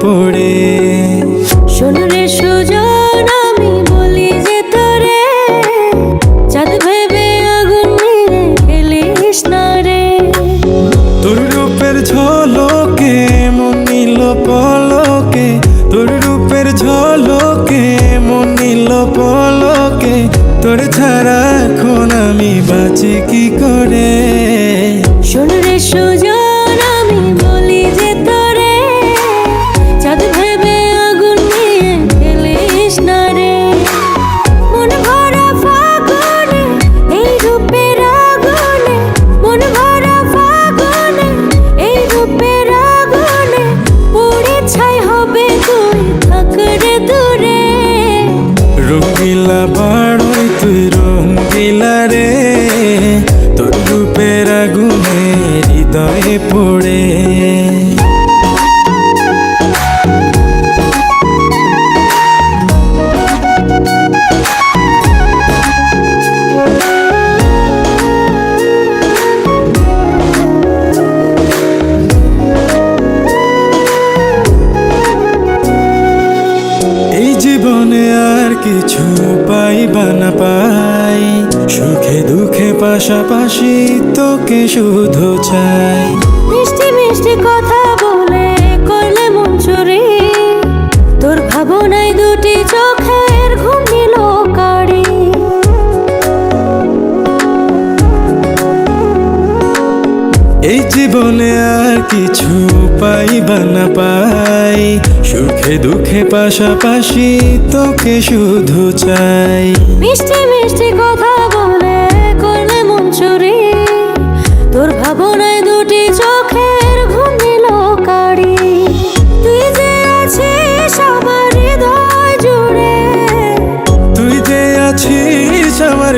পড়ে। শোন রে সুজন, আমি বলি যে তোরে, চাঁদ ভেবে আগুন নিয়ে খেলিস না রে। তোর রূপের ঝলকে মন নিল পলকে, তোর রূপের ঝলকে মন নিল পলকে, তোর ছাড়া এখন আমি বাঁচি কি করে। শোন রে সুজন, আমি বলি যে তোরে, চাঁদ ভেবে আগুন নিয়ে খেলিস না রে। মন ভরা ফাগুনে এই রূপের আগুনে, মন ভরা ফাগুনে এই রূপের আগুনে, পুড়ে ছাই হবে তুই থাক রে দূরে। রঙ্গিলা বাড়ই তুই রঙ্গিলা রে, তোর রূপের আগুনে হৃদয়ে পড়ে। এই জীবনে আর কিছু পাইবা না পাই, সুখে দুঃখে পাশাপাশি তোকে শুধু চাই। মিষ্টি মিষ্টি কথা বলে করলে মন চুরি, তোর ভাবনায় দুটি চোখের ঘুম নিল কারি। এই জীবনে আর কিছু পাইবা না পাই, সুখে দুঃখে পাশাপাশি তোকে শুধু চাই। মিষ্টি মিষ্টি কথা বলে করলে মন চুরি, তোর ভাবনায় দুটি চোখের ঘুম নিল কারি। তুই যে আছিস আমার হৃদয় জুড়ে, তুই যে আছিস আমার